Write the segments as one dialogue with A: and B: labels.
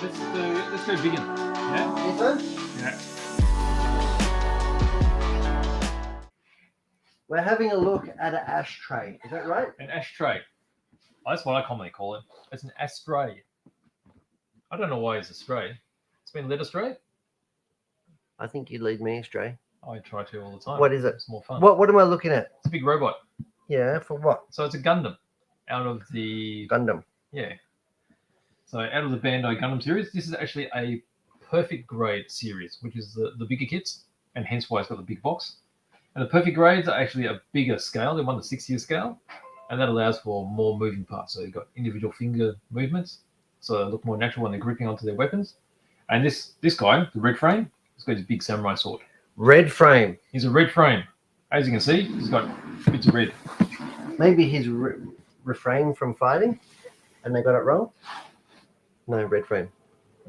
A: let's go big one. Yeah.
B: This one?
A: Yeah.
B: We're having a look at an ashtray. Is that right?
A: An ashtray. That's what I commonly call it. It's an astray. I don't know why it's astray. It's been led astray.
B: I think you lead me astray.
A: I try to all the time.
B: What is it?
A: It's more fun.
B: What am I looking at?
A: It's a big robot.
B: Yeah, for what?
A: So it's a Gundam out of the
B: Gundam.
A: Yeah. So out of the Bandai Gundam series, this is actually a perfect grade series, which is the bigger kits, and hence why it's got the big box. And the perfect grades are actually a bigger scale. They're 1 to 6 year scale, and that allows for more moving parts. So you've got individual finger movements, so they look more natural when they're gripping onto their weapons. And this guy, the Red Frame, he's got his big samurai sword.
B: Red Frame.
A: He's a Red Frame. As you can see, he's got bits of red.
B: Maybe he's refrained from fighting, and they got it wrong. No, Red Frame.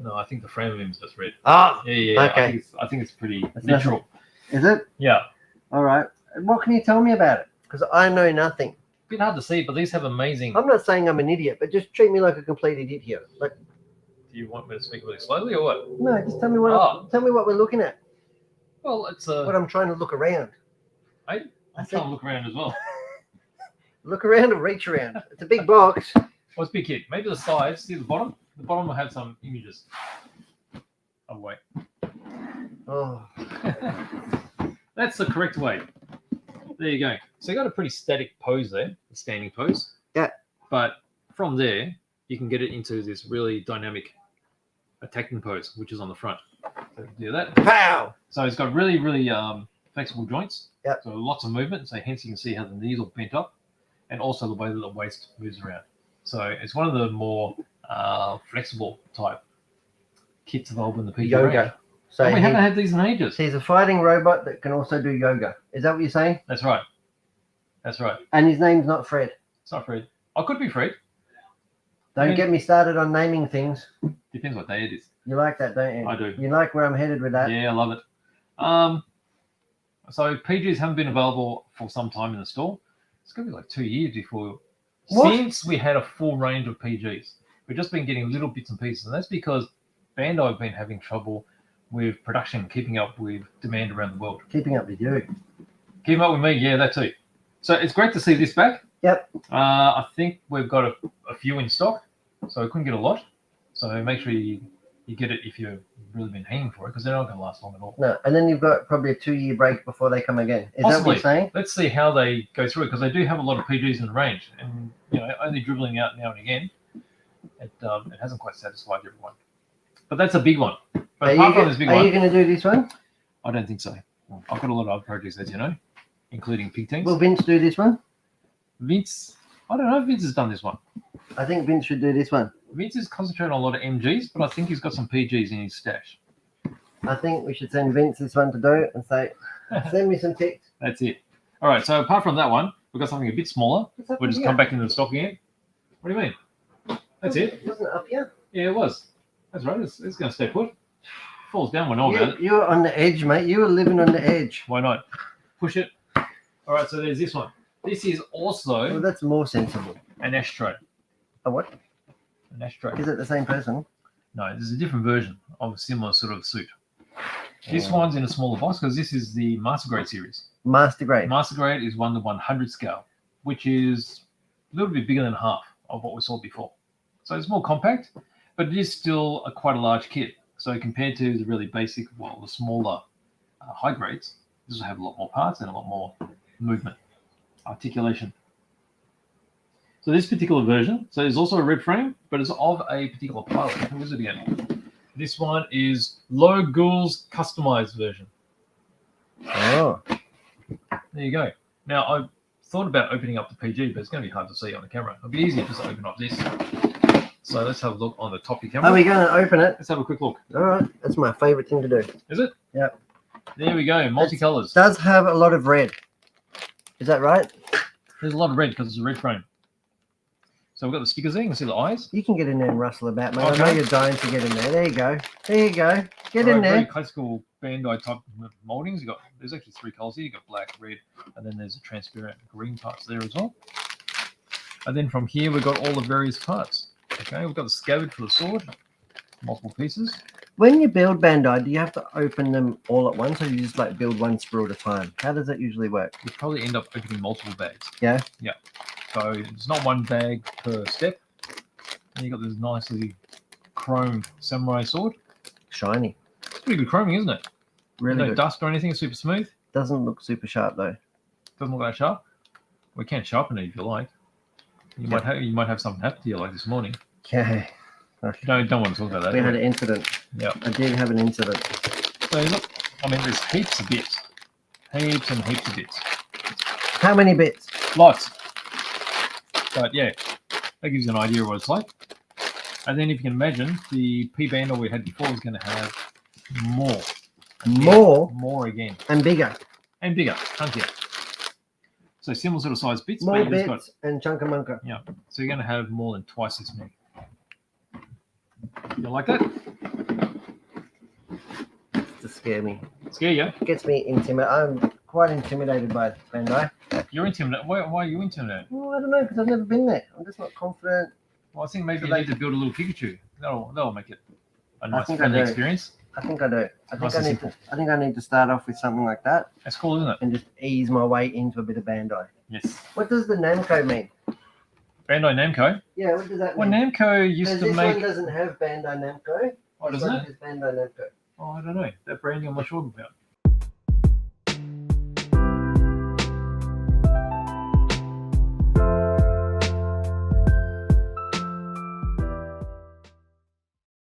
A: No, I think the frame of him is just red.
B: Ah,
A: Yeah.
B: Okay.
A: I think it's pretty
B: It's
A: literal.
B: Is it?
A: Yeah.
B: All right. What can you tell me about it? Because I know nothing.
A: Bit hard to see, but these have amazing.
B: I'm not saying I'm an idiot, but just treat me like a complete idiot here. Like,
A: Do you want me to speak really slowly or what?
B: no, just tell me what we're looking at.
A: Well, it's
B: What I'm trying to look around.
A: I'm trying to look around as well.
B: Look around and reach around. It's a big box.
A: What's big kid? Maybe the sides. See the bottom? The bottom will have some images. Oh wait.
B: Oh,
A: That's the correct way. There you go. So you got a pretty static pose there, the standing pose.
B: Yeah.
A: But from there, you can get it into this really dynamic attacking pose, which is on the front. So do that.
B: pow!
A: So it's got really, really flexible joints.
B: Yeah.
A: So lots of movement. So hence you can see how the knees are bent up, and also the way that the waist moves around. So it's one of the more flexible type kits available in the PG
B: Yoga.
A: range.
B: So
A: And we haven't had these in ages.
B: he's a fighting robot that can also do yoga. Is that what you're saying?
A: That's right. That's right.
B: And his name's not Fred.
A: It's not Fred. I could be Fred.
B: Don't get me started on naming things.
A: Depends what day it is.
B: You like that, don't you?
A: I do.
B: You like where I'm headed with that?
A: Yeah, I love it. So PGs haven't been available for some time in the store. It's going to be like 2 years before.
B: What?
A: Since we had a full range of PGs, we've just been getting little bits and pieces, and that's because Bandai have been having trouble with production, keeping up with demand around the world.
B: Keeping up with you.
A: Keeping up with me, yeah, that too. So it's great to see this back.
B: Yep.
A: I think we've got a few in stock, so we couldn't get a lot. So make sure you get it if you've really been hanging for it, because they're not going to last long at all.
B: No, and then you've got probably a 2 year break before they come again. Is that what
A: Possibly.
B: you're saying?
A: Let's see how they go through it, because they do have a lot of PGs in the range, and only dribbling out now and again, it hasn't quite satisfied everyone. But that's a big one. But apart from this big
B: Are
A: one,
B: you going to do this one?
A: I don't think so. I've got a lot of other projects, as you know, including pig tanks.
B: Will Vince do this one?
A: Vince, I don't know if Vince has done this one.
B: I think Vince should do this one.
A: Vince is concentrating on a lot of MGs, but I think he's got some PGs in his stash.
B: I think we should send Vince this one to do it and say, send me some pics.
A: That's it. All right, so apart from that one, we've got something a bit smaller. We'll just come back into the stock again. What do you mean? That's it.
B: Wasn't it up here?
A: Yeah, it was. That's right. It's going to stay put. Falls down, we know about it.
B: You were on the edge, mate. You were living on the edge.
A: Why not? Push it. All right, so there's this one. This is also
B: Well, that's more sensible.
A: an ashtray.
B: Oh, what?
A: An ashtray.
B: Is it the same person?
A: No, there's a different version of a similar sort of suit. This
B: Oh.
A: one's in a smaller box because this is the Master Grade series.
B: Master grade.
A: Master Grade is 1 to 100 scale, which is a little bit bigger than half of what we saw before. So it's more compact, but it is still quite a large kit. So compared to the really basic, the smaller high grades, this will have a lot more parts and a lot more movement, articulation. So this particular version, so there's also a red frame, but it's of a particular pilot. Who is it again? This one is Low Ghoul's customized version.
B: Oh.
A: There you go. Now, I thought about opening up the PG, but it's going to be hard to see on the camera. It'll be easier just to open up this. So let's have a look on the top of your camera.
B: Are we going to open it?
A: Let's have a quick look.
B: All right. That's my favorite thing to do.
A: Is it?
B: Yep.
A: There we go. Multicolors.
B: It does have a lot of red. Is that right?
A: There's a lot of red because it's a red frame. So we've got the stickers there. You can see the eyes.
B: You can get in there and rustle about, mate.
A: Okay.
B: I know you're dying to get in there. There you go. There you go. Get in
A: Very
B: there.
A: classical Bandai type moldings. There's actually 3 colors here. You've got black, red, and then there's a transparent green parts there as well. And then from here, we've got all the various parts. Okay, we've got the scabbard for the sword. multiple pieces.
B: When you build Bandai, do you have to open them all at once, or you just like build one sprue at a time? How does that usually work?
A: You probably end up opening multiple bags.
B: Yeah.
A: Yeah. So it's not one bag per step. And you got this nicely chrome samurai sword.
B: Shiny.
A: It's pretty good chroming, isn't it?
B: Really
A: No
B: good.
A: dust or anything. It's super smooth.
B: Doesn't look super sharp though.
A: Doesn't look that sharp. We can sharpen it if you like. You might have something happen to you like this morning.
B: Yeah.
A: Don't want to talk about that.
B: We had an incident.
A: Yeah.
B: I did have an incident.
A: So look, I mean, there's heaps of bits, heaps and heaps of bits,
B: How many bits?
A: lots. But yeah, that gives you an idea of what it's like. And then if you can imagine, the P Bandai we had before is going to have more.
B: More
A: again.
B: and bigger.
A: And bigger, chunkier. So similar sort of size bits.
B: More
A: but you've
B: bits and chunkamunka.
A: Yeah. So you're going to have more than twice as many. You like that?
B: To scare me.
A: Scare you?
B: Gets me intimidated. I'm quite intimidated by Bandai.
A: You're intimidated. Why are you intimidated?
B: Well, I don't know, because I've never been there. I'm just not confident.
A: Well, I think maybe
B: So
A: you need to build a little Pikachu. That'll make it a nice
B: think I
A: friendly
B: do.
A: experience.
B: I think I do.
A: Nice and simple.
B: I think I need to start off with something like that
A: That's cool, isn't it?
B: and just ease my way into a bit of Bandai.
A: Yes.
B: What does the Namco mean?
A: Bandai Namco.
B: Yeah, what does that
A: Well,
B: mean?
A: Namco used
B: Because
A: to
B: this
A: make.
B: one doesn't have Bandai Namco.
A: Oh,
B: This
A: doesn't
B: one
A: it?
B: has Bandai Namco.
A: Oh, I don't know. That branding I'm not sure about.